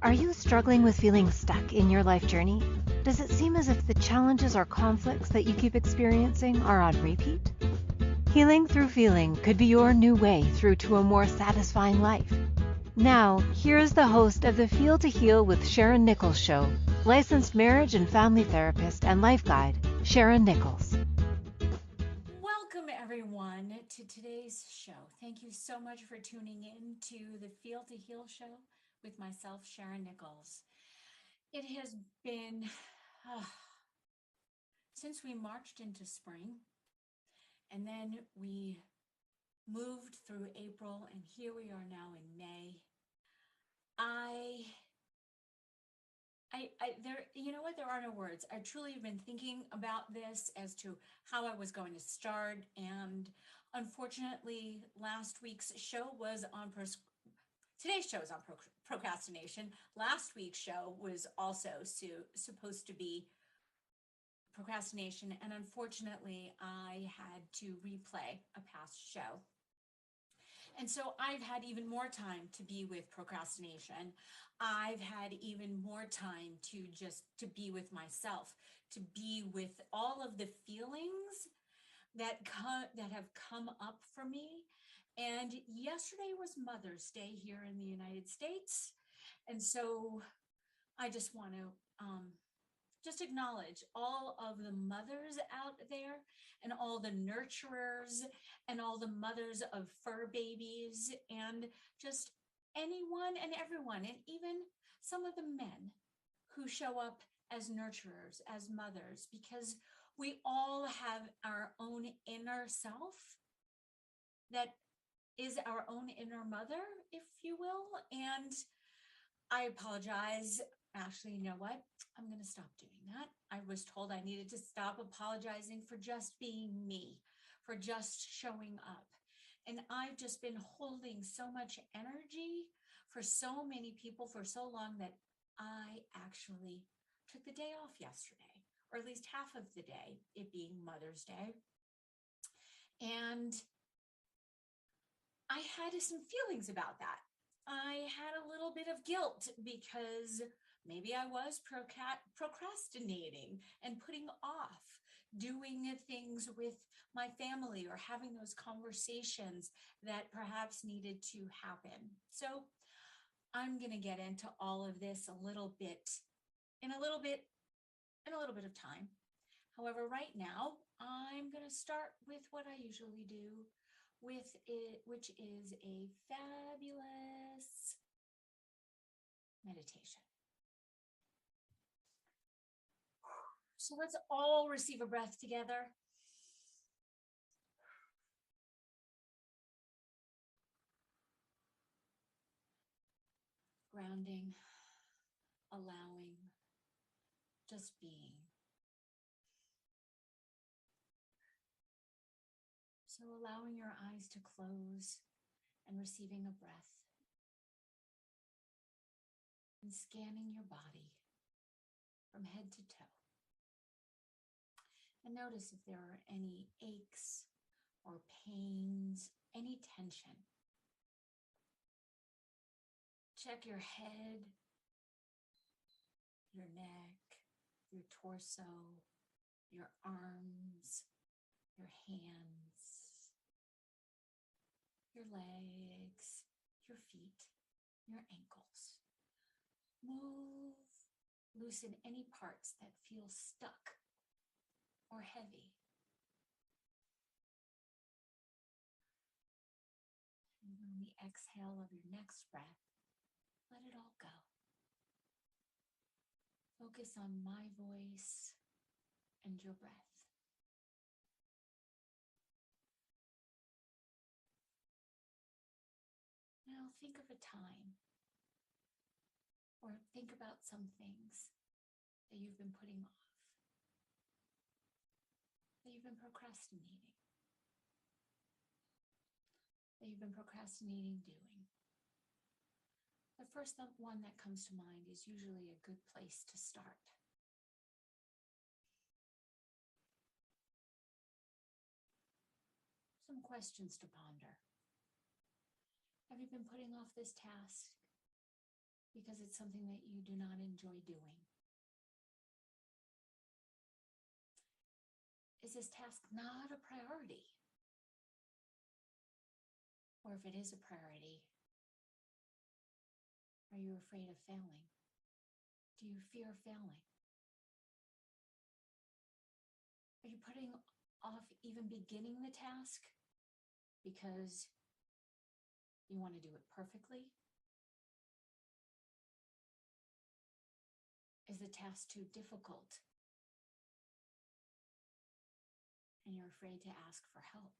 Are you struggling with feeling stuck in your life journey? Does it seem as if the challenges or conflicts that you keep experiencing are on repeat? Healing through feeling could be your new way through to a more satisfying life. Now, here's the host of the Feel to Heal with Sharyn Nichols show, licensed marriage and family therapist and life guide, Sharyn Nichols. Welcome, everyone, to today's show. Thank you so much for tuning in to the Feel to Heal show with myself, Sharyn Nichols. It has been since we marched into spring, and then we moved through April, and here we are now in May. You know what? There are no words. I truly have been thinking about this as to how I was going to start. And unfortunately, last week's show was on, today's show is on procrastination. Last week's show was also supposed to be procrastination. And unfortunately, I had to replay a past show. And so I've had even more time to be with procrastination. I've had even more time to be with myself, to be with all of the feelings that have come up for me. And yesterday was Mother's Day here in the United States. And so I just want to just acknowledge all of the mothers out there and all the nurturers and all the mothers of fur babies and just anyone and everyone, and even some of the men who show up as nurturers, as mothers, because we all have our own inner self that is our own inner mother, if you will. And I apologize. Actually, you know what? I'm going to stop doing that. I was told I needed to stop apologizing for just being me, for just showing up. And I've just been holding so much energy for so many people for so long that I actually took the day off yesterday, or at least half of the day, it being Mother's Day. And I had some feelings about that. I had a little bit of guilt because maybe I was procrastinating and putting off doing things with my family or having those conversations that perhaps needed to happen. So I'm going to get into all of this a little bit in a little bit of time. However, right now, I'm going to start with what I usually do with it, which is a fabulous meditation. So let's all receive a breath together. Grounding, allowing, just being. So allowing your eyes to close and receiving a breath. And scanning your body from head to toe. And notice if there are any aches or pains, any tension. Check your head, your neck, your torso, your arms, your hands, your legs, your feet, your ankles. Move, loosen any parts that feel stuck or heavy. And on the exhale of your next breath, let it all go. Focus on my voice and your breath. Now think of a time, or think about some things that you've been putting off, that you've been procrastinating doing. The first one that comes to mind is usually a good place to start. Some questions to ponder. Have you been putting off this task because it's something that you do not enjoy doing? Is this task not a priority? Or if it is a priority, are you afraid of failing? Do you fear failing? Are you putting off even beginning the task because you want to do it perfectly? Is the task too difficult and you're afraid to ask for help?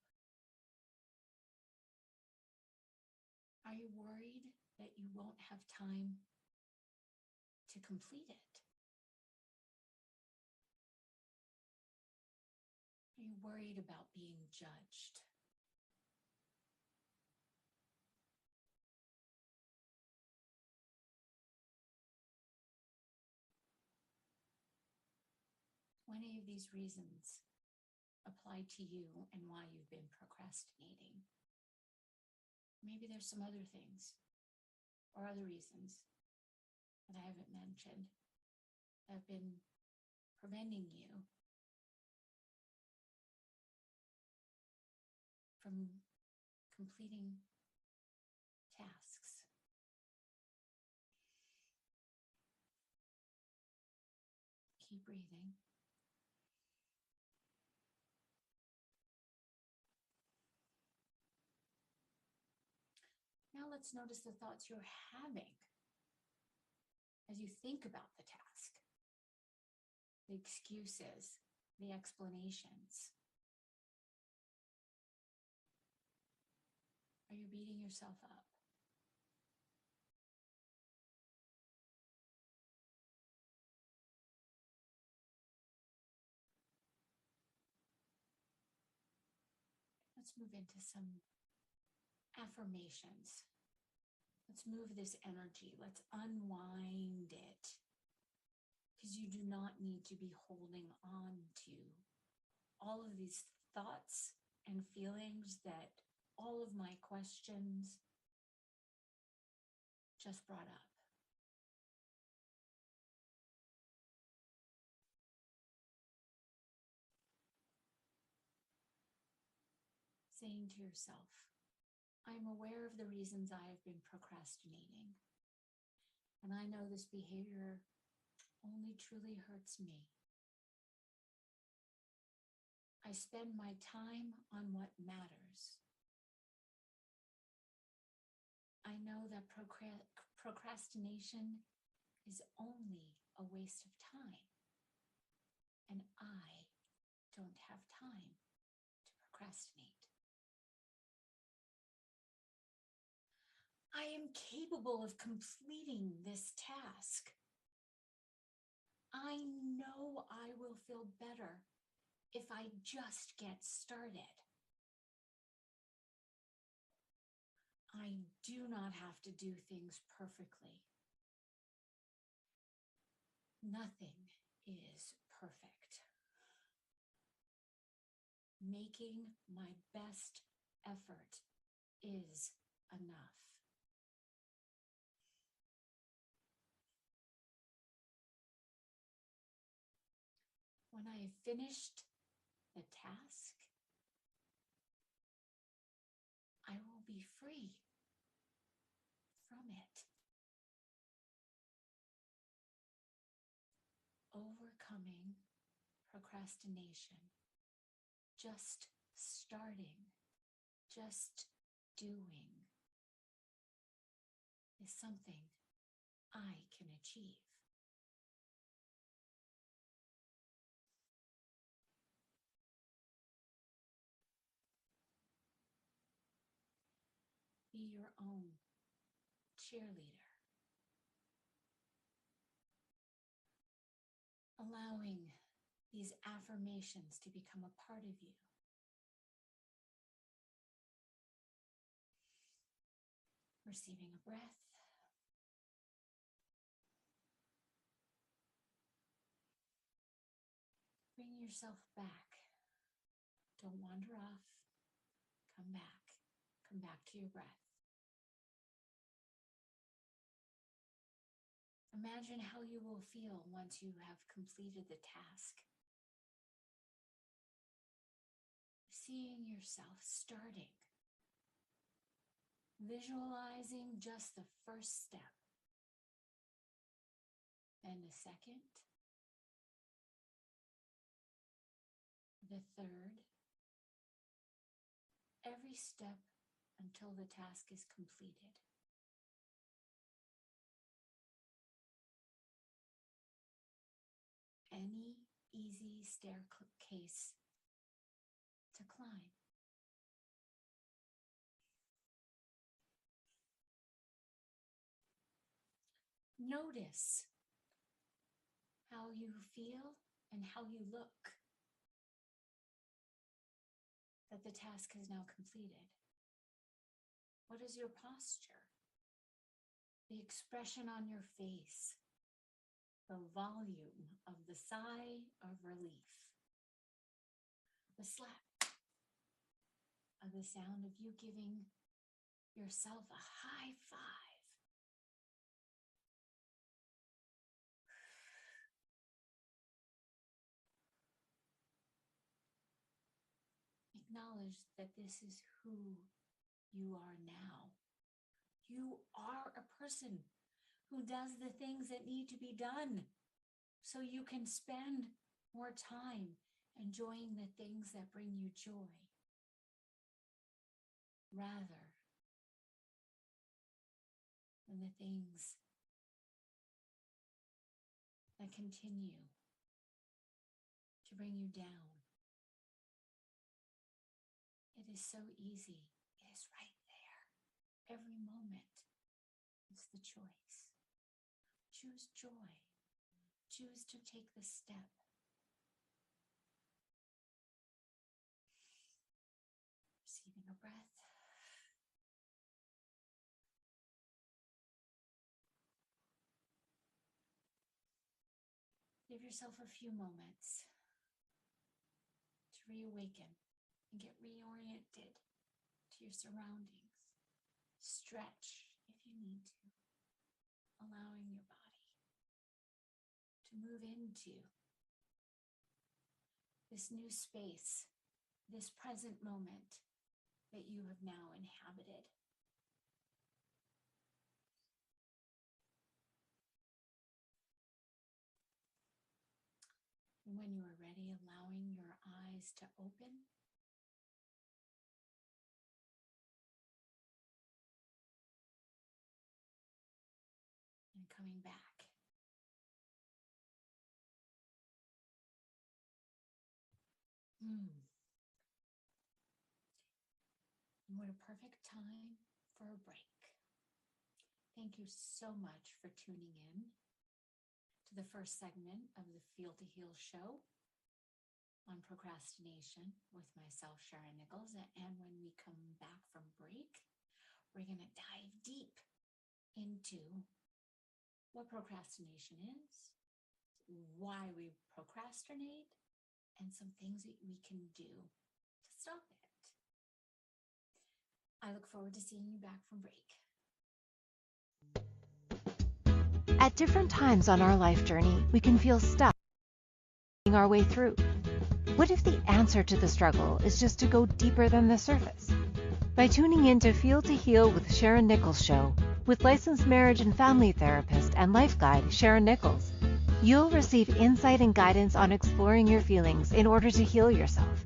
Are you worried that you won't have time to complete it? Are you worried about being judged? When any of these reasons apply to you and why you've been procrastinating? Maybe there's some other things or other reasons that I haven't mentioned that have been preventing you from completing tasks. Keep breathing. Now let's notice the thoughts you're having as you think about the task, the excuses, the explanations. Are you beating yourself up? Let's move into some affirmations. Let's move this energy. Let's unwind it. Because you do not need to be holding on to all of these thoughts and feelings that all of my questions just brought up. Saying to yourself, I'm aware of the reasons I have been procrastinating, and I know this behavior only truly hurts me. I spend my time on what matters. I know that procrastination is only a waste of time, and I don't have time to procrastinate. I am capable of completing this task. I know I will feel better if I just get started. I do not have to do things perfectly. Nothing is perfect. Making my best effort is enough. When I have finished the task, I will be free from it. Overcoming procrastination, just starting, just doing, is something I can achieve. Be your own cheerleader. Allowing these affirmations to become a part of you. Receiving a breath. Bring yourself back. Don't wander off. Come back. Come back to your breath. Imagine how you will feel once you have completed the task. Seeing yourself starting, visualizing just the first step, then the second, the third, every step until the task is completed. Any easy staircase to climb. Notice how you feel and how you look that the task is now completed. What is your posture? The expression on your face, the volume of the sigh of relief, the slap of the sound of you giving yourself a high five. Acknowledge that this is who you are now. You are a person who does the things that need to be done so you can spend more time enjoying the things that bring you joy rather than the things that continue to bring you down. It is so easy. It is right there. Every moment is the choice. Choose joy. Choose to take the step. Receiving a breath. Give yourself a few moments to reawaken and get reoriented to your surroundings. Stretch if you need to, allowing your body to move into this new space, this present moment that you have now inhabited. And when you are ready, allowing your eyes to open. And coming back. And what a perfect time for a break. Thank you so much for tuning in to the first segment of the Feel to Heal show on procrastination with myself, Sharyn Nichols. And when we come back from break, we're going to dive deep into what procrastination is, why we procrastinate, and some things that we can do to stop it. I look forward to seeing you back from break. At different times on our life journey, we can feel stuck our way through. What if the answer to the struggle is just to go deeper than the surface? By tuning in to Feel to Heal with Sharyn Nichols show, with licensed marriage and family therapist and life guide Sharyn Nichols, you'll receive insight and guidance on exploring your feelings in order to heal yourself.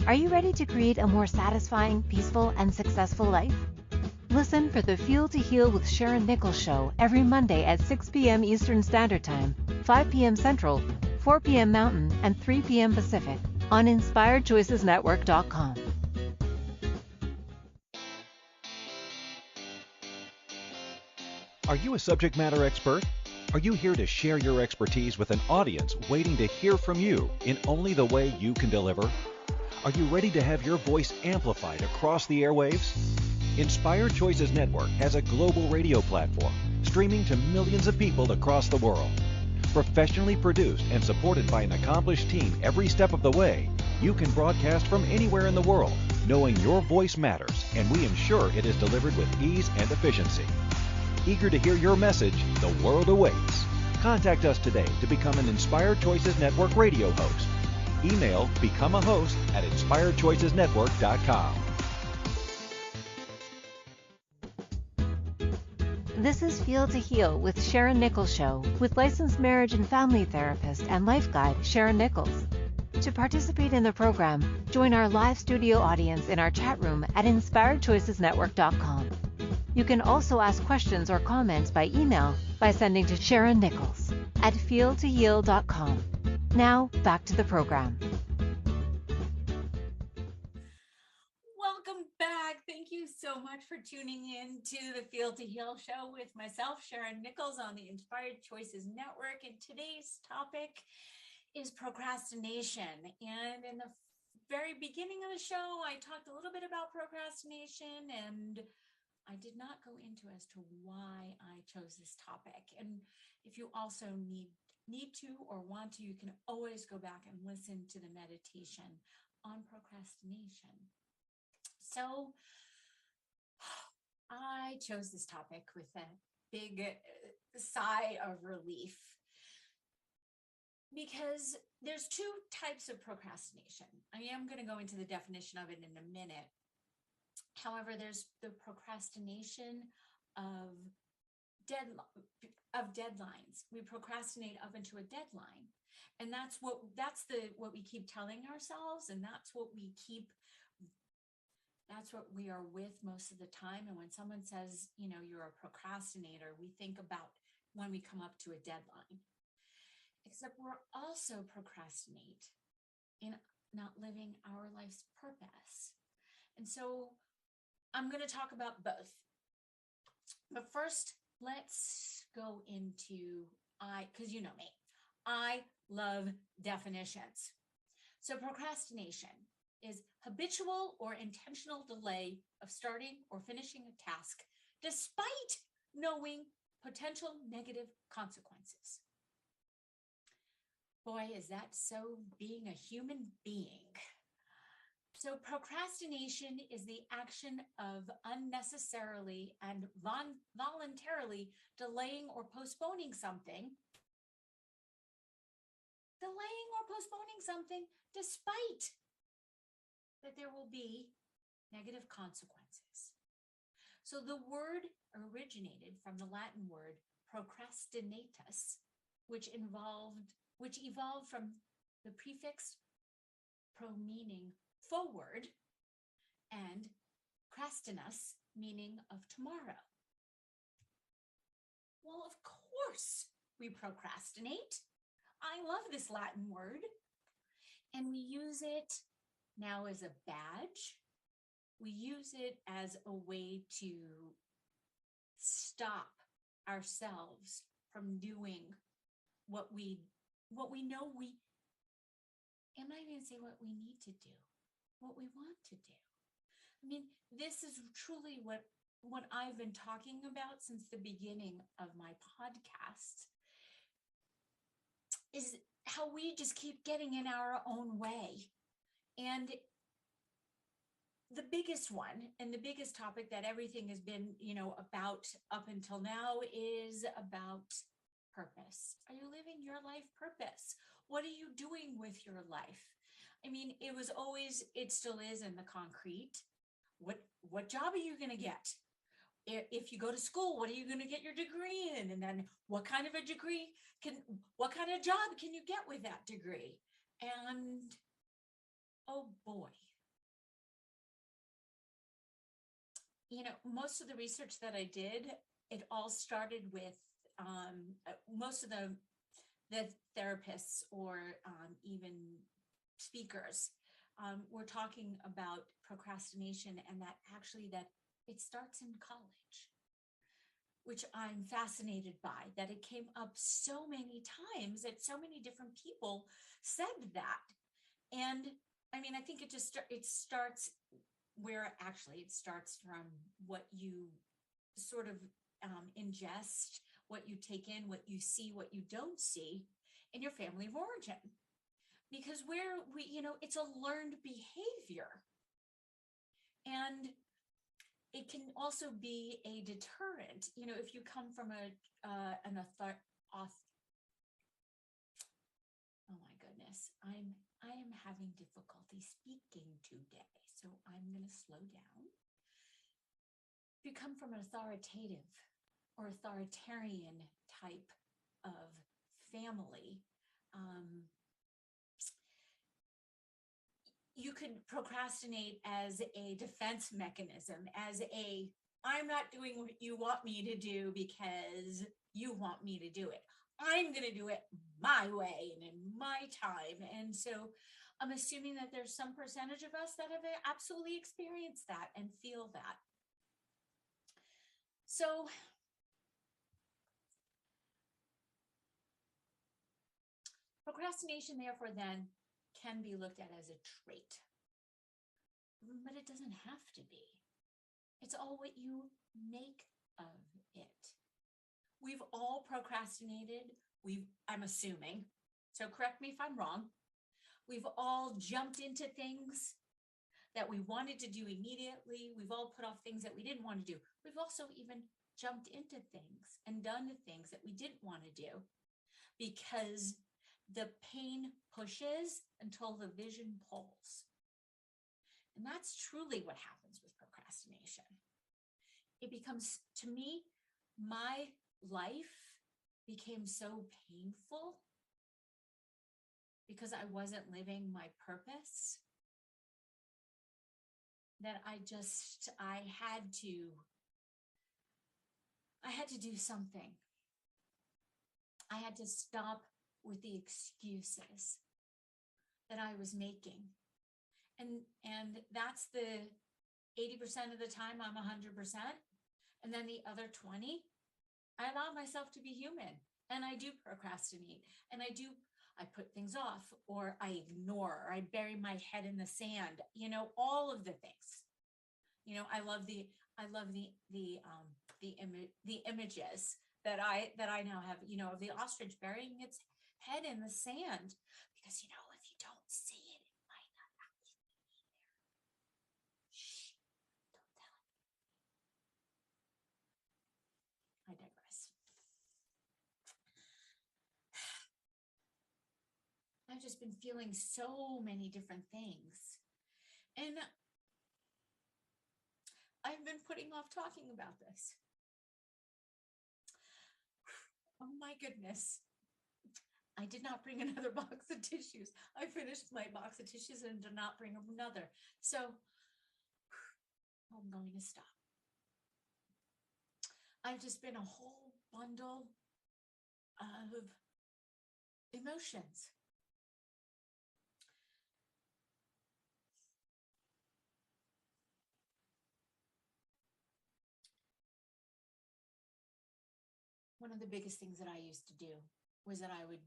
Are you ready to create a more satisfying, peaceful, and successful life? Listen for the Feel to Heal with Sharyn Nichols show every Monday at 6 p.m. Eastern Standard Time, 5 p.m. Central, 4 p.m. Mountain, and 3 p.m. Pacific on InspiredChoicesNetwork.com. Are you a subject matter expert? Are you here to share your expertise with an audience waiting to hear from you in only the way you can deliver? Are you ready to have your voice amplified across the airwaves? Inspired Choices Network has a global radio platform streaming to millions of people across the world. Professionally produced and supported by an accomplished team every step of the way, you can broadcast from anywhere in the world, knowing your voice matters, and we ensure it is delivered with ease and efficiency. Eager to hear your message, the world awaits. Contact us today to become an Inspired Choices Network radio host. Email become a host at inspiredchoicesnetwork.com. This is Feel to Heal with Sharyn Nichols Show with licensed marriage and family therapist and life guide Sharyn Nichols. To participate in the program, join our live studio audience in our chat room at inspiredchoicesnetwork.com. You can also ask questions or comments by email by sending to Sharyn Nichols at feeltoheal.com. Now, back to the program. Welcome back. Thank you so much for tuning in to the Feel to Heal show with myself, Sharyn Nichols, on the Inspired Choices Network. And today's topic is procrastination. And in the very beginning of the show, I talked a little bit about procrastination, and I did not go into as to why I chose this topic. And if you also need to or want to, you can always go back and listen to the meditation on procrastination. So I chose this topic with a big sigh of relief, because there's two types of procrastination. I am going to go into the definition of it in a minute. However, there's the procrastination of deadlines. We procrastinate up into a deadline, and that's what we keep telling ourselves, and that's what we are with most of the time. And when someone says, you're a procrastinator, we think about when we come up to a deadline. Except we're also procrastinate in not living our life's purpose. And so I'm going to talk about both. But first, let's go into because you know me, I love definitions. So procrastination is habitual or intentional delay of starting or finishing a task despite knowing potential negative consequences. Boy, is that so being a human being. So procrastination is the action of unnecessarily and voluntarily delaying or postponing something. Despite that there will be negative consequences. So the word originated from the Latin word procrastinatus, which evolved from the prefix pro, meaning forward, and crastinus, meaning of tomorrow. Well, of course we procrastinate. I love this Latin word. And we use it now as a badge. We use it as a way to stop ourselves from doing what we know I'm not even going to say what we need to do, what we want to do. I mean, this is truly what I've been talking about since the beginning of my podcast, is how we just keep getting in our own way. And the biggest one, and the biggest topic that everything has been, about up until now, is about purpose. Are you living your life purpose? What are you doing with your life? I mean, it still is in the concrete. What job are you going to get? If you go to school, what are you going to get your degree in? And then what kind of a what kind of job can you get with that degree? And oh boy. Most of the research that I did, it all started with most of the therapists or even speakers were talking about procrastination, and that it starts in college, which I'm fascinated by, that it came up so many times, that so many different people said that. And I mean, I think it starts from what you sort of ingest, what you take in, what you see, what you don't see in your family of origin. Because it's a learned behavior. And it can also be a deterrent. If you come from an having difficulty speaking today, so I'm going to slow down. If you come from an authoritative or authoritarian type of family, you could procrastinate as a defense mechanism, as a, I'm not doing what you want me to do because you want me to do it. I'm going to do it my way and in my time. And so I'm assuming that there's some percentage of us that have absolutely experienced that and feel that. So procrastination, therefore, then can be looked at as a trait, but it doesn't have to be. It's all what you make of it. We've all procrastinated. I'm assuming, so correct me if I'm wrong. We've all jumped into things that we wanted to do immediately. We've all put off things that we didn't want to do. We've also even jumped into things and done things that we didn't want to do because the pain pushes until the vision pulls. And that's truly what happens with procrastination. It becomes, to me, my life became so painful because I wasn't living my purpose that I had to do something. I had to stop with the excuses that I was making. And that's the 80% of the time I'm 100%. And then the other 20, I allow myself to be human, and I do procrastinate, and I put things off, or I ignore, or I bury my head in the sand, all of the things. I love the images that I now have, of the ostrich burying its head in the sand, because if you don't see it, it might not actually be there. Shh, don't tell it. I digress. I've just been feeling so many different things, and I've been putting off talking about this. Oh my goodness. I did not bring another box of tissues. I finished my box of tissues and did not bring another. So I'm going to stop. I've just been a whole bundle of emotions. One of the biggest things that I used to do was that I would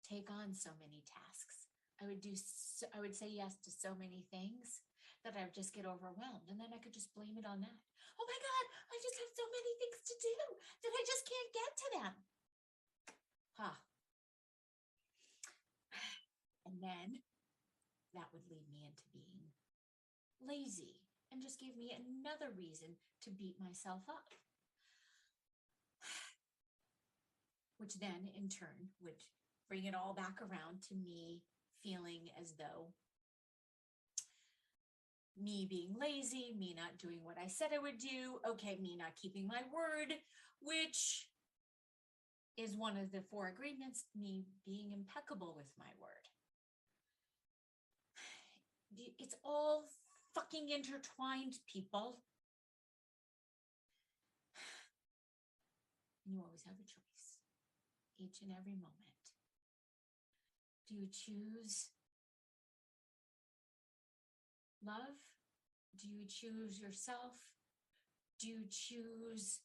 take on so many tasks. I would say yes to so many things that I would just get overwhelmed, and then I could just blame it on that. Oh my God, I just have so many things to do that I just can't get to them. And then that would lead me into being lazy and just give me another reason to beat myself up. Which then in turn would bring it all back around to me feeling as though me being lazy, me not doing what I said I would do, me not keeping my word, which is one of the 4 agreements, me being impeccable with my word. It's all fucking intertwined, people. And you always have a choice. Each and every moment. Do you choose love? Do you choose yourself? Do you choose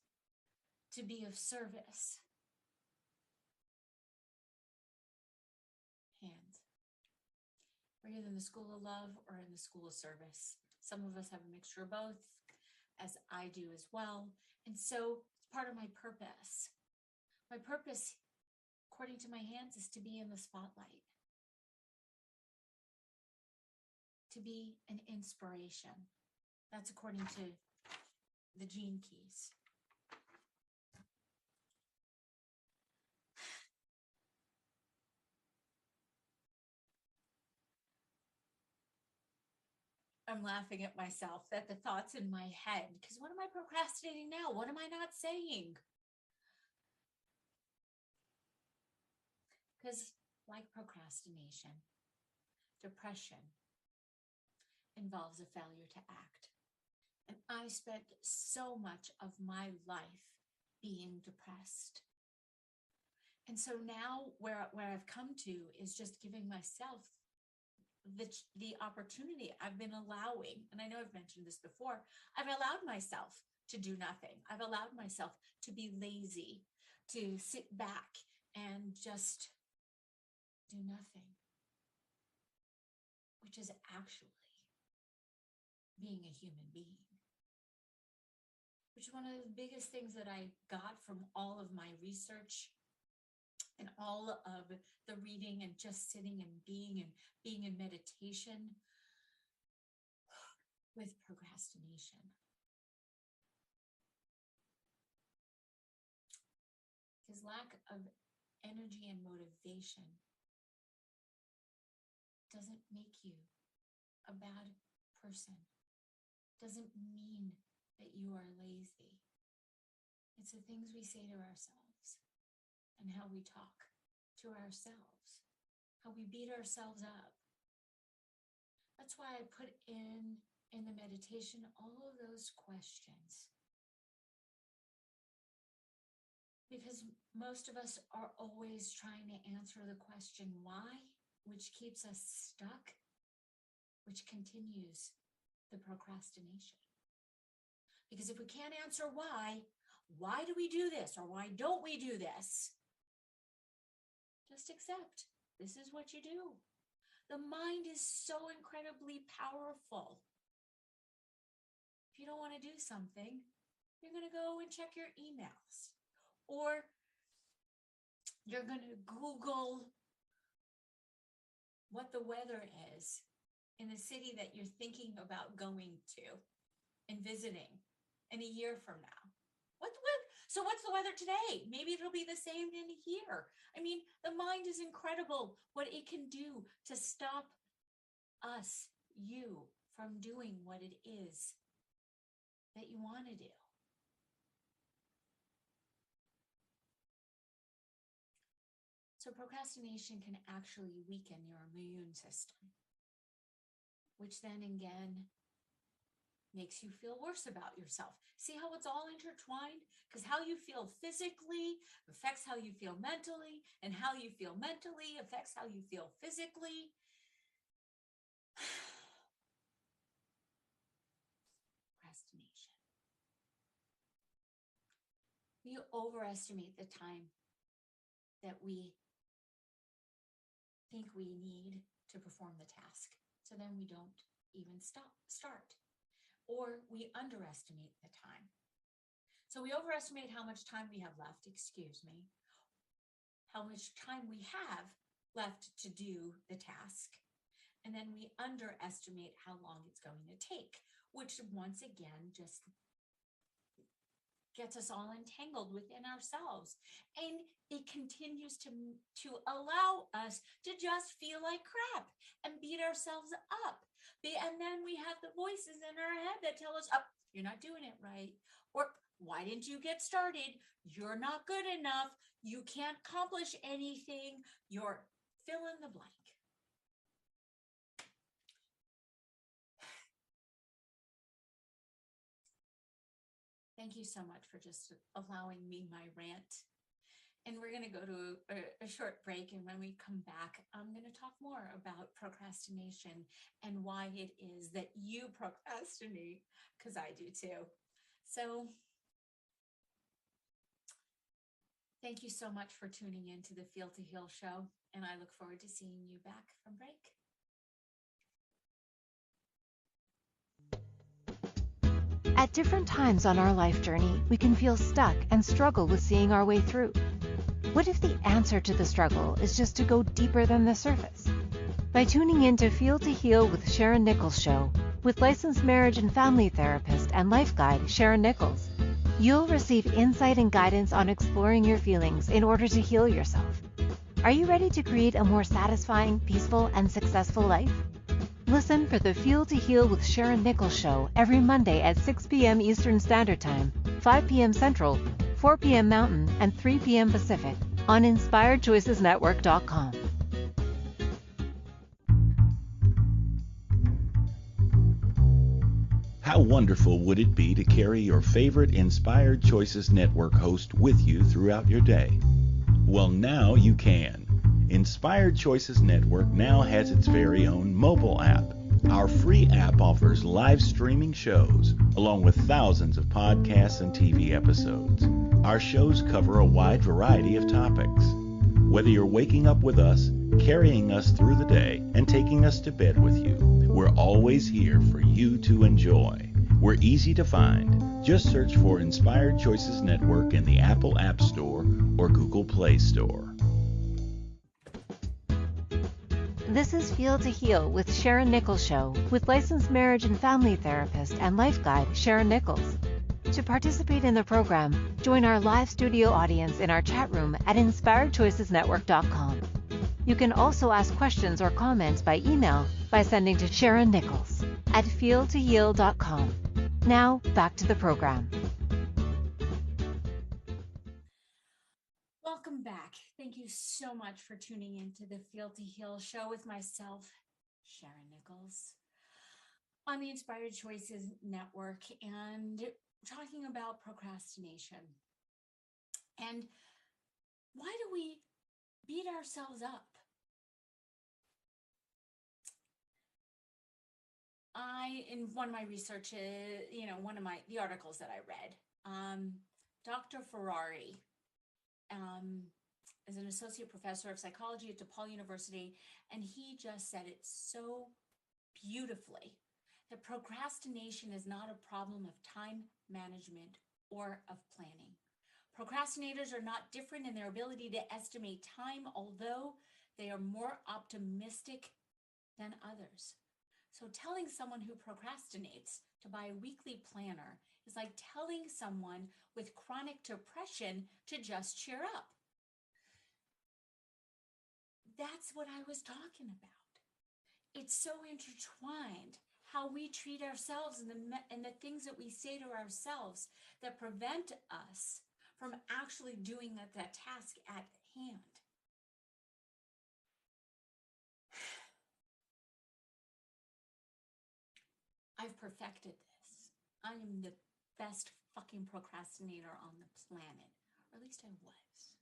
to be of service? Hands. Are you in the school of love or in the school of service? Some of us have a mixture of both, as I do as well. And so it's part of my purpose. My purpose, according to my hands, is to be in the spotlight, to be an inspiration. That's according to the gene keys. I'm laughing at myself, at the thoughts in my head, because what am I procrastinating now? What am I not saying? Because like procrastination, depression involves a failure to act. And I spent so much of my life being depressed. And so now where I've come to is just giving myself the opportunity. I've been allowing, and I know I've mentioned this before, I've allowed myself to do nothing. I've allowed myself to be lazy, to sit back and just do nothing, which is actually being a human being. Which is one of the biggest things that I got from all of my research and all of the reading and just sitting and being in meditation with procrastination. Because lack of energy and motivation doesn't make you a bad person. Doesn't mean that you are lazy. It's the things we say to ourselves and how we talk to ourselves, how we beat ourselves up. That's why I put in the meditation all of those questions. Because most of us are always trying to answer the question why, which keeps us stuck, which continues the procrastination. Because if we can't answer why do we do this or why don't we do this? Just accept this is what you do. The mind is so incredibly powerful. If you don't want to do something, you're going to go and check your emails, or you're going to Google what the weather is in the city that you're thinking about going to and visiting in a year from now. So what's the weather today? Maybe it'll be the same in a year. I mean, the mind is incredible what it can do to stop us, you, from doing what it is that you want to do. So procrastination can actually weaken your immune system, which then again makes you feel worse about yourself. See how it's all intertwined? Because how you feel physically affects how you feel mentally, and how you feel mentally affects how you feel physically. Procrastination. We overestimate the time that we think we need to perform the task. So then we don't even start. Or we underestimate the time. So we overestimate how much time we have left, how much time we have left to do the task. And then we underestimate how long it's going to take, which once again just gets us all entangled within ourselves. And it continues to allow us to just feel like crap and beat ourselves up. And then we have the voices in our head that tell us, oh, you're not doing it right. Or why didn't you get started? You're not good enough. You can't accomplish anything. You're fill in the blank. Thank you so much for just allowing me my rant. And we're going to go to a short break. And when we come back, I'm going to talk more about procrastination and why it is that you procrastinate, because I do too. So thank you so much for tuning in to the Feel to Heal show. And I look forward to seeing you back from break. At different times on our life journey, we can feel stuck and struggle with seeing our way through. What if the answer to the struggle is just to go deeper than the surface? By tuning in to Feel to Heal with Sharyn Nichols show, with licensed marriage and family therapist and life guide Sharyn Nichols, you'll receive insight and guidance on exploring your feelings in order to heal yourself. Are you ready to create a more satisfying, peaceful, and successful life? Listen for the Feel to Heal with Sharyn Nichols show every Monday at 6 p.m. Eastern Standard Time, 5 p.m. Central, 4 p.m. Mountain, and 3 p.m. Pacific on InspiredChoicesNetwork.com. How wonderful would it be to carry your favorite Inspired Choices Network host with you throughout your day? Well, now you can. Inspired Choices Network now has its very own mobile app. Our free app offers live streaming shows, along with thousands of podcasts and TV episodes. Our shows cover a wide variety of topics. Whether you're waking up with us, carrying us through the day, and taking us to bed with you, we're always here for you to enjoy. We're easy to find. Just search for Inspired Choices Network in the Apple App Store or Google Play Store. This is Feel to Heal with Sharyn Nichols show with licensed marriage and family therapist and life guide Sharyn Nichols. To participate in the program, join our live studio audience in our chat room at InspiredChoicesNetwork.com. You can also ask questions or comments by email by sending to Sharyn Nichols at feeltoheal.com. Now, back to the program. Welcome back. Thank you so much for tuning in to the Feel to Heal show with myself, Sharyn Nichols, on the Inspired Choices Network, and talking about procrastination. And why do we beat ourselves up? In one of my researches, the articles that I read, Dr. Ferrari, is an associate professor of psychology at DePaul University, and he just said it so beautifully that procrastination is not a problem of time management or of planning. Procrastinators are not different in their ability to estimate time, although they are more optimistic than others. So telling someone who procrastinates to buy a weekly planner is like telling someone with chronic depression to just cheer up. That's what I was talking about. It's so intertwined, how we treat ourselves and the things that we say to ourselves that prevent us from actually doing that task at hand. I've perfected this. I am the best fucking procrastinator on the planet, or at least I was.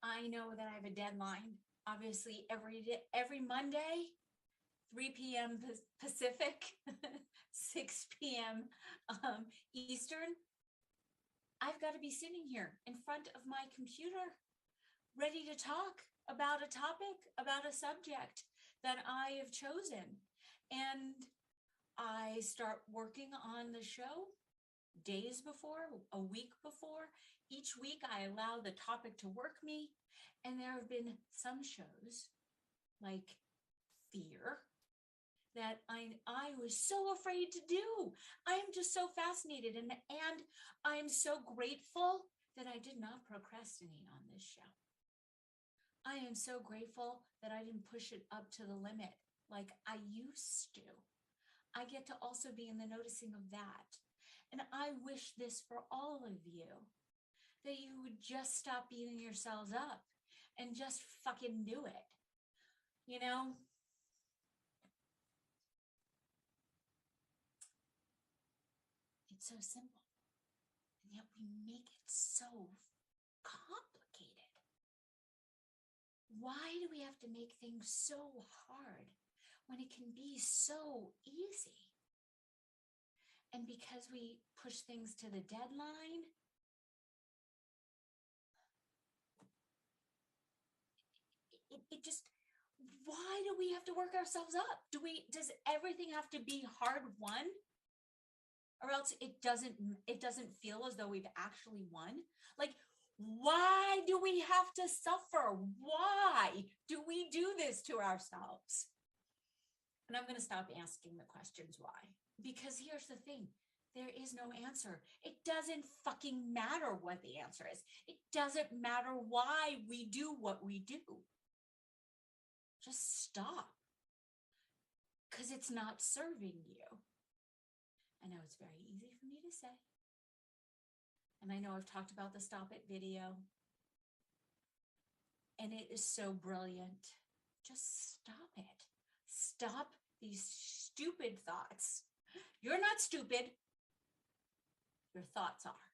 I know that I have a deadline, obviously every Monday, 3 p.m. Pacific, 6 p.m. Eastern. I've got to be sitting here in front of my computer, ready to talk about a topic, about a subject that I have chosen. And I start working on the show days before, a week before. Each week I allow the topic to work me. And there have been some shows like Fear that I was so afraid to do. I am just so fascinated and I'm so grateful that I did not procrastinate on this show. I am so grateful that I didn't push it up to the limit like I used to. I get to also be in the noticing of that. And I wish this for all of you, that you would just stop beating yourselves up and just fucking do it. You know? It's so simple. And yet we make it so complicated. Why do we have to make things so hard when it can be so easy? And because we push things to the deadline, it just, why do we have to work ourselves up? Does everything have to be hard won? Or else it doesn't feel as though we've actually won? Like, why do we have to suffer? Why do we do this to ourselves? And I'm going to stop asking the questions why. Because here's the thing. There is no answer. It doesn't fucking matter what the answer is. It doesn't matter why we do what we do. Just stop. because it's not serving you. I know it's very easy for me to say. And I know I've talked about the Stop It video. And it is so brilliant. Just stop it. Stop these stupid thoughts. You're not stupid. Your thoughts are.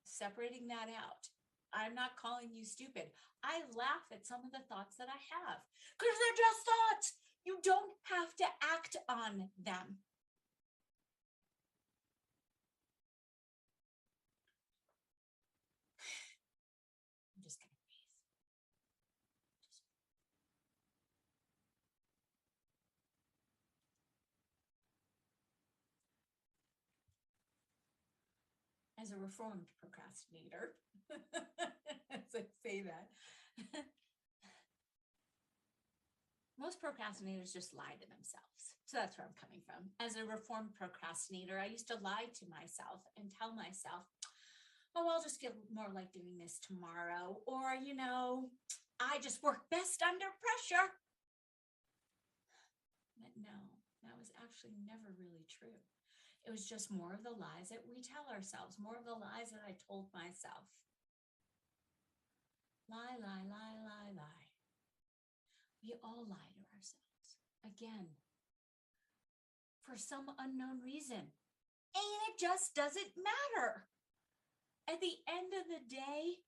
Separating that out. I'm not calling you stupid. I laugh at some of the thoughts that I have because they're just thoughts. You don't have to act on them. I'm just going to breathe. As a reformed procrastinator, as I say that, most procrastinators just lie to themselves. So that's where I'm coming from. As a reformed procrastinator, I used to lie to myself and tell myself, oh, I'll just feel more like doing this tomorrow. Or, I just work best under pressure. But no, that was actually never really true. It was just more of the lies that we tell ourselves, more of the lies that I told myself. Lie, lie, lie, lie, lie. We all lie to ourselves. Again, for some unknown reason. And it just doesn't matter. At the end of the day,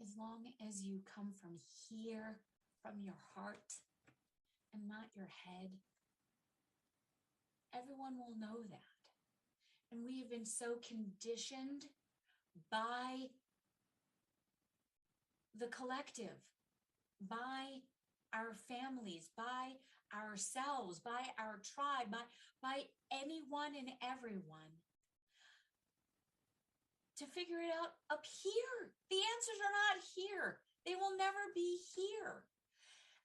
as long as you come from here, from your heart, and not your head, everyone will know that. And we have been so conditioned by the collective, by our families, by ourselves, by our tribe, by anyone and everyone, to figure it out up here. The answers are not here. They will never be here.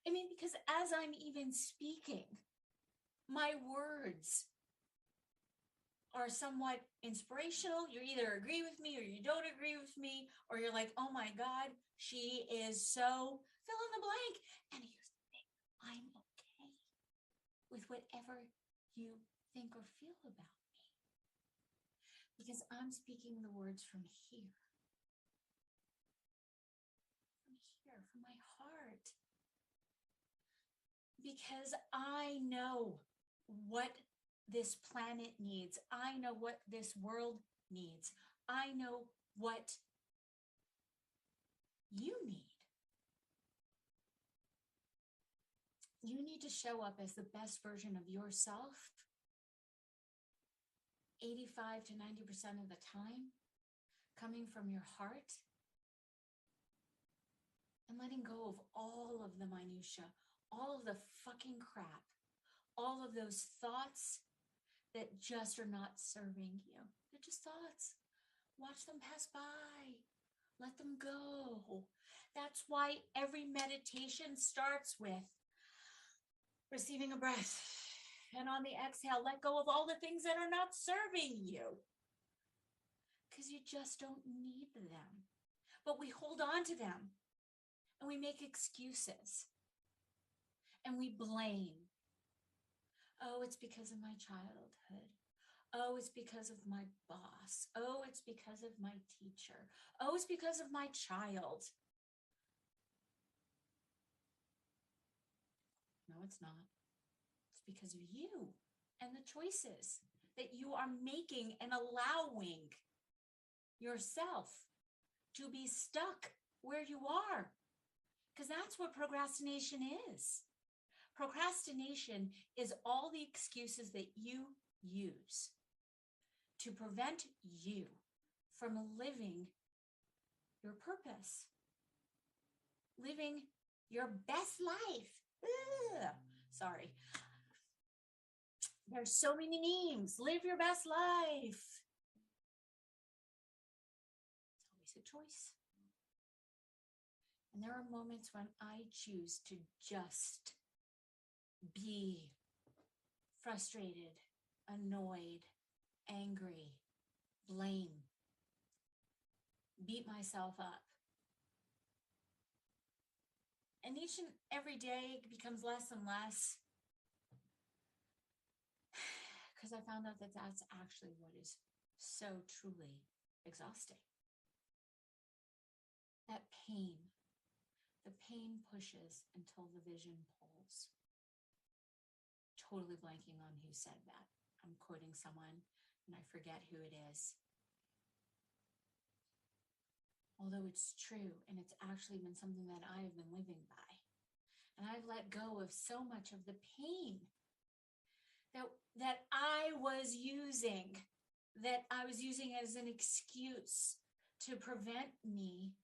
I mean, because as I'm even speaking, my words are somewhat inspirational. You either agree with me or you don't agree with me, or you're like, oh my God, she is so fill in the blank. And here's the thing, I'm okay with whatever you think or feel about me, because I'm speaking the words from here, from my heart. Because I know what this planet needs. I know what this world needs. I know what you need. You need to show up as the best version of yourself 85 to 90% of the time, coming from your heart and letting go of all of the minutia, all of the fucking crap, all of those thoughts that just are not serving you. They're just thoughts. Watch them pass by. Let them go. That's why every meditation starts with receiving a breath. And on the exhale, let go of all the things that are not serving you, because you just don't need them. But we hold on to them and we make excuses and we blame. Oh, it's because of my childhood. Oh, it's because of my boss. Oh, it's because of my teacher. Oh, it's because of my child. No, it's not. It's because of you and the choices that you are making and allowing yourself to be stuck where you are. Because that's what procrastination is. Procrastination is all the excuses that you use to prevent you from living your purpose, living your best life. Ugh, sorry. There's so many memes. Live your best life. It's always a choice. And there are moments when I choose to just be frustrated, annoyed, angry, blame, beat myself up. And each and every day becomes less and less, because I found out that that's actually what is so truly exhausting. That pain, the pain pushes until the vision pulls. Totally blanking on who said that. I'm quoting someone and I forget who it is. Although it's true, and it's actually been something that I have been living by. And I've let go of so much of the pain that I was using as an excuse to prevent me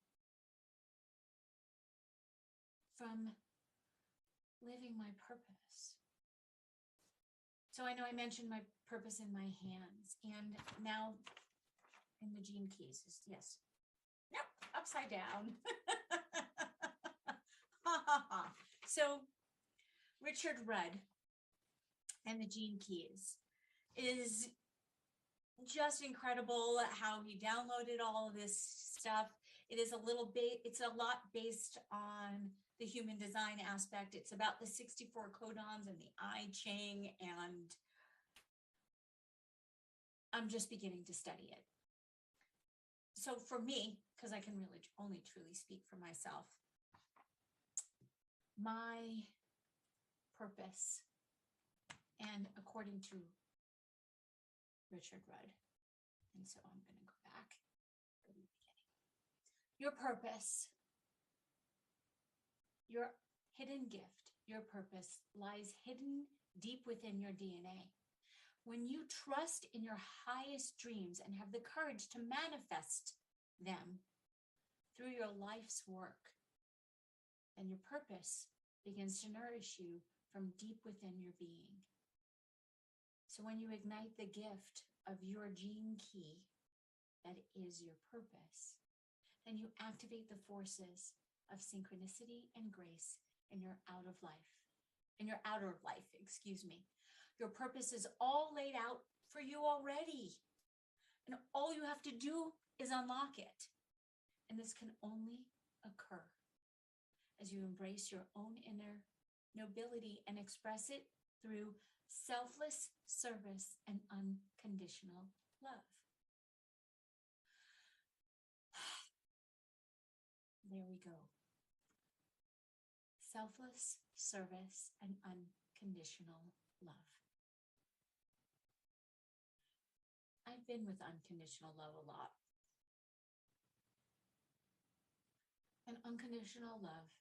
from living my purpose. So I know I mentioned my purpose in my hands, and now in the gene keys is yes. Nope, upside down. Ha ha ha. So Richard Rudd and the Gene Keys is just incredible how he downloaded all of this stuff. It is it's a lot based on the human design aspect. It's about the 64 codons and the I Ching, and I'm just beginning to study it. So for me, because I can really only truly speak for myself, my purpose, and according to Richard Rudd, and so I'm going to go back to the beginning. Your purpose, your hidden gift, your purpose lies hidden deep within your DNA. When you trust in your highest dreams and have the courage to manifest them through your life's work, then your purpose begins to nourish you from deep within your being. So when you ignite the gift of your gene key, that is your purpose, then you activate the forces of synchronicity and grace in your outer life. Your purpose is all laid out for you already. And all you have to do is unlock it. And this can only occur as you embrace your own inner nobility and express it through selfless service and unconditional love. There we go. Selfless service and unconditional love. I've been with unconditional love a lot. And unconditional love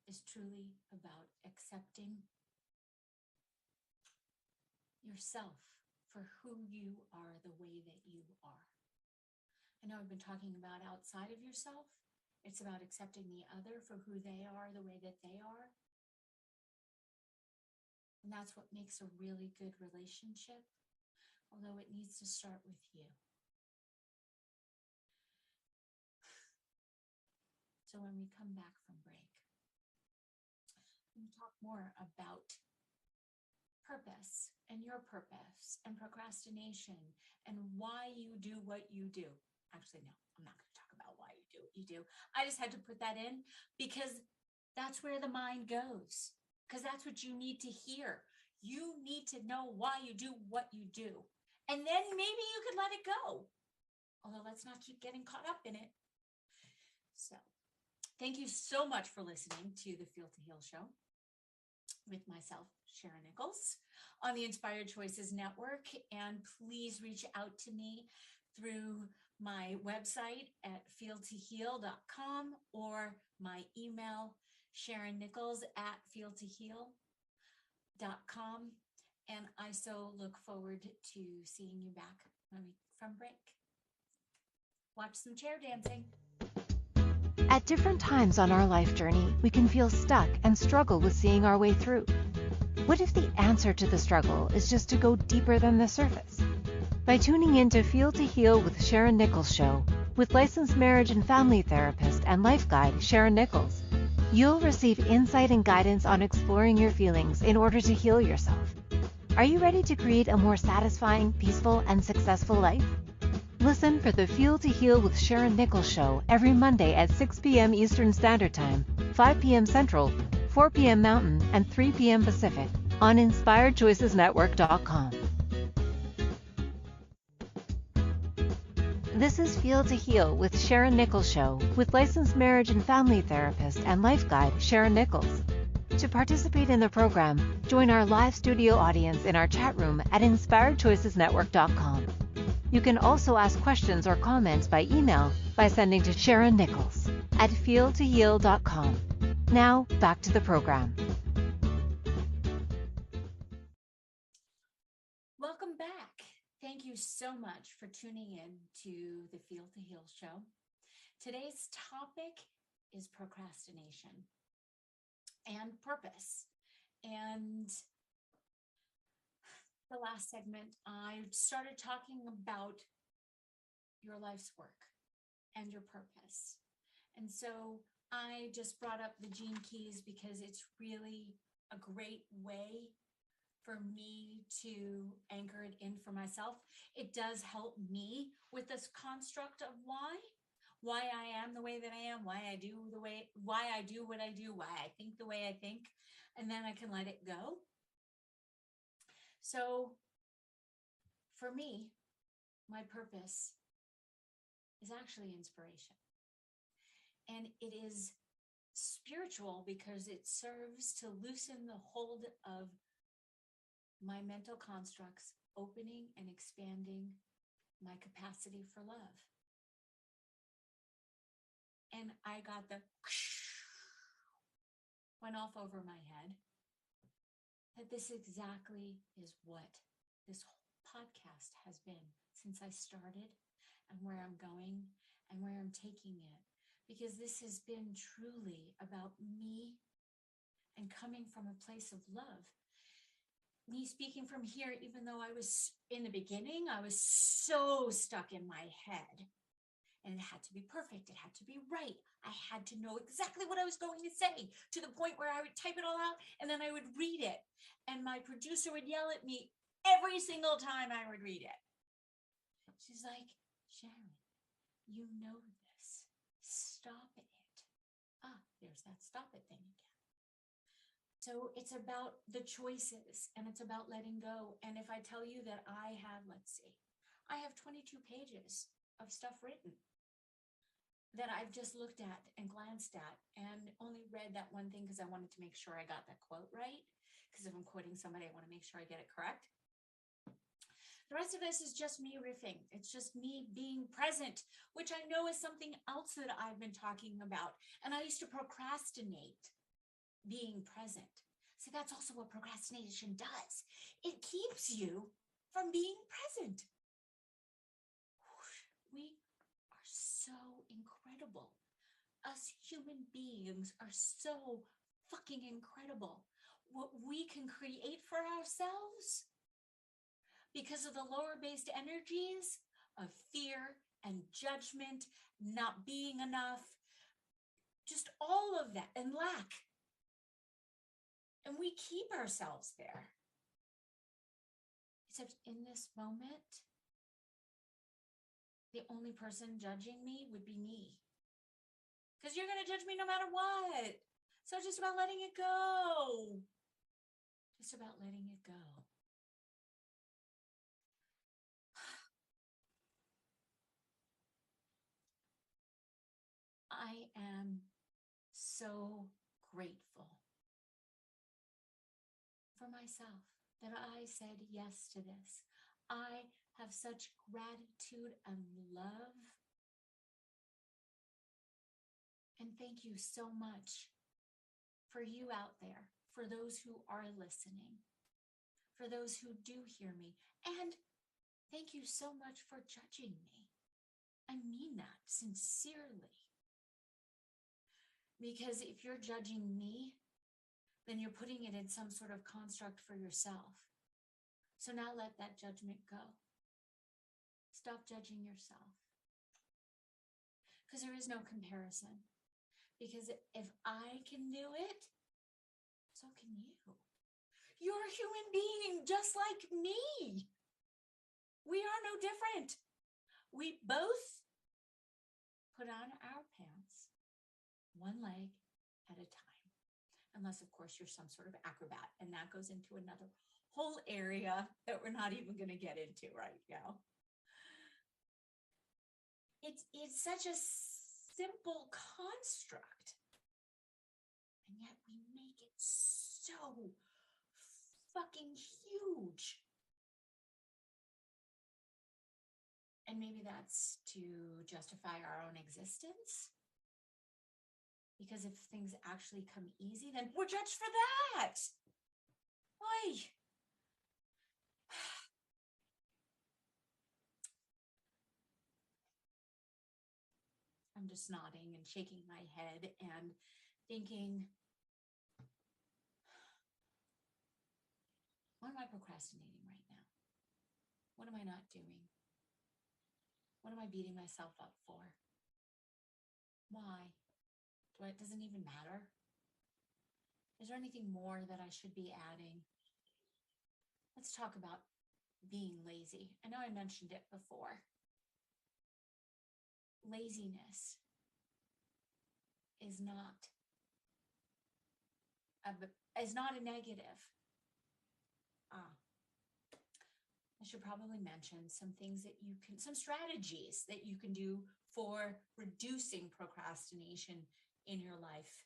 is truly about accepting yourself for who you are, the way that you are. I know I've been talking about outside of yourself. It's about accepting the other for who they are, the way that they are. And that's what makes a really good relationship, although it needs to start with you. So when we come back from break, we'll talk more about purpose and your purpose and procrastination and why you do what you do. Actually, no, I'm not going to talk about why you do what you do. I just had to put that in because that's where the mind goes, because that's what you need to hear. You need to know why you do what you do. And then maybe you could let it go. Although let's not keep getting caught up in it. So thank you so much for listening to the Feel to Heal show with myself, Sharyn Nichols, on the Inspired Choices Network. And please reach out to me through my website at feeltoheal.com or my email, SharynNichols@feeltoheal.com. And I so look forward to seeing you back when we from break. Watch some chair dancing. At different times on our life journey, we can feel stuck and struggle with seeing our way through. What if the answer to the struggle is just to go deeper than the surface? By tuning in to Feel to Heal with Sharyn Nichols show, with licensed marriage and family therapist and life guide Sharyn Nichols, you'll receive insight and guidance on exploring your feelings in order to heal yourself. Are you ready to create a more satisfying, peaceful, and successful life? Listen for the Feel to Heal with Sharyn Nichols show every Monday at 6 p.m. Eastern Standard Time, 5 p.m. Central, 4 p.m. Mountain, and 3 p.m. Pacific on InspiredChoicesNetwork.com. This is Feel to Heal with Sharyn Nichols show with licensed marriage and family therapist and life guide Sharyn Nichols. To participate in the program, join our live studio audience in our chat room at InspiredChoicesNetwork.com. You can also ask questions or comments by email by sending to Sharyn Nichols at feeltoheal.com. Now, back to the program. Welcome back. Thank you so much for tuning in to the Feel to Heal show. Today's topic is procrastination and purpose. And the last segment, I started talking about your life's work and your purpose. And so I just brought up the Gene Keys because it's really a great way for me to anchor it in for myself. It does help me with this construct of why I am the way that I am, why I do what I do, why I think the way I think, and then I can let it go. So for me, my purpose is actually inspiration. And it is spiritual because it serves to loosen the hold of my mental constructs, opening and expanding my capacity for love. And I got the went off over my head that this exactly is what this whole podcast has been since I started and where I'm going and where I'm taking it. Because this has been truly about me and coming from a place of love. Me speaking from here, even though I was in the beginning, I was so stuck in my head. And it had to be perfect. It had to be right. I had to know exactly what I was going to say, to the point where I would type it all out and then I would read it. And my producer would yell at me every single time I would read it. She's like, Sharyn, you know this. Stop it. There's that stop it thing again. So it's about the choices and it's about letting go. And if I tell you that I have 22 pages of stuff written that I've just looked at and glanced at and only read that one thing because I wanted to make sure I got that quote right. Because if I'm quoting somebody, I want to make sure I get it correct. The rest of this is just me riffing. It's just me being present, which I know is something else that I've been talking about. And I used to procrastinate being present. So that's also what procrastination does. It keeps you from being present. We are so incredible. Us human beings are so fucking incredible. What we can create for ourselves because of the lower-based energies of fear and judgment, not being enough, just all of that, and lack. And we keep ourselves there. Except in this moment, the only person judging me would be me. Because you're going to judge me no matter what. So it's just about letting it go. Just about letting it go. I am so grateful for myself that I said yes to this. I have such gratitude and love. And thank you so much for you out there, for those who are listening, for those who do hear me. And thank you so much for judging me. I mean that sincerely. Because if you're judging me, then you're putting it in some sort of construct for yourself. So now let that judgment go. Stop judging yourself. Because there is no comparison. Because if I can do it, so can you. You're a human being just like me. We are no different. We both put on our pants one leg at a time. Unless, of course, you're some sort of acrobat, and that goes into another whole area that we're not even going to get into right now. It's such a simple construct, and yet we make it so fucking huge. And maybe that's to justify our own existence. Because if things actually come easy, then we're judged for that. Why? I'm just nodding and shaking my head and thinking, why am I procrastinating right now? What am I not doing? What am I beating myself up for? Why? It doesn't even matter. Is there anything more that I should be adding? Let's talk about being lazy. I know I mentioned it before. Laziness is not a negative. I should probably mention some things that you can, some strategies that you can do for reducing procrastination in your life,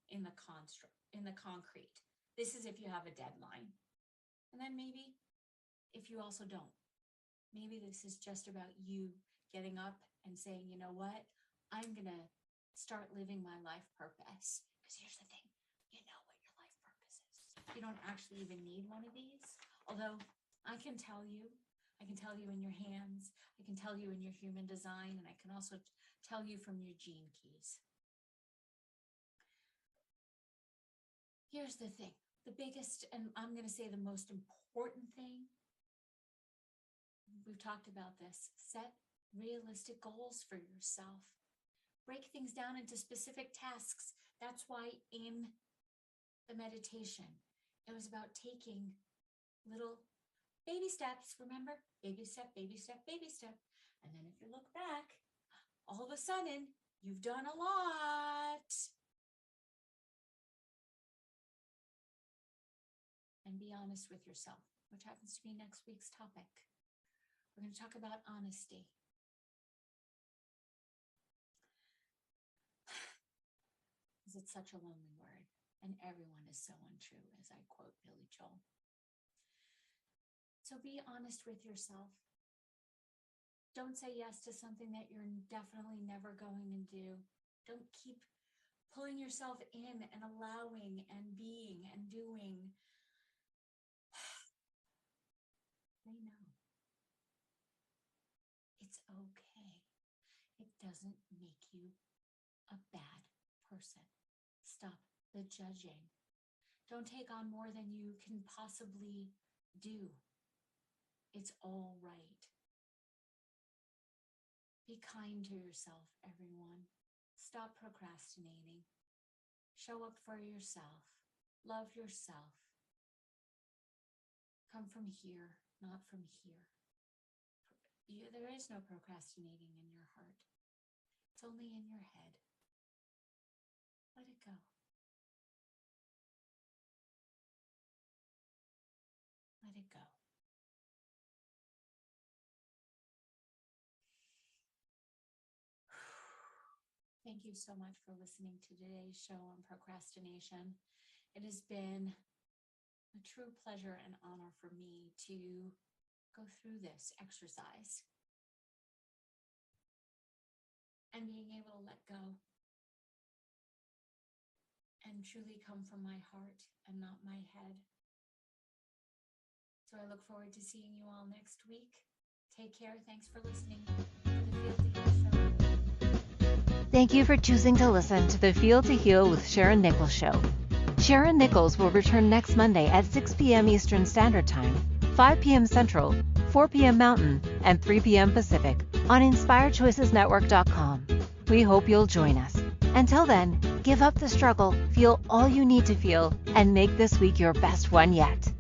in the concrete. This is if you have a deadline. And then maybe if you also don't. Maybe this is just about you getting up and saying, you know what? I'm going to start living my life purpose. Because here's the thing, you know what your life purpose is. You don't actually even need one of these. Although I can tell you in your hands, I can tell you in your human design, and I can also tell you from your gene keys. Here's the thing, the biggest, and I'm going to say the most important thing, we've talked about this, set realistic goals for yourself. Break things down into specific tasks. That's why in the meditation, it was about taking little baby steps, remember? Baby step, baby step, baby step. And then if you look back, all of a sudden, you've done a lot. And be honest with yourself, which happens to be next week's topic. We're going to talk about honesty. Because it's such a lonely word, and everyone is so untrue, as I quote Billy Joel. So be honest with yourself. Don't say yes to something that you're definitely never going to do. Don't keep pulling yourself in and allowing and being and doing. Say no. It's okay. It doesn't make you a bad person. Stop the judging. Don't take on more than you can possibly do. It's all right. Be kind to yourself, everyone. Stop procrastinating. Show up for yourself. Love yourself. Come from here, not from here. There is no procrastinating in your heart. It's only in your head. Let it go. Let it go. Thank you so much for listening to today's show on procrastination. It has been a true pleasure and honor for me to go through this exercise and being able to let go and truly come from my heart and not my head. So I look forward to seeing you all next week. Take care. Thanks for listening to the Feel to Heal Show. Thank you for choosing to listen to the Feel to Heal with Sharyn Nichols show. Sharyn Nichols will return next Monday at 6 p.m. Eastern Standard Time, 5 p.m. Central, 4 p.m. Mountain, and 3 p.m. Pacific on InspiredChoicesNetwork.com. We hope you'll join us. Until then, give up the struggle, feel all you need to feel, and make this week your best one yet.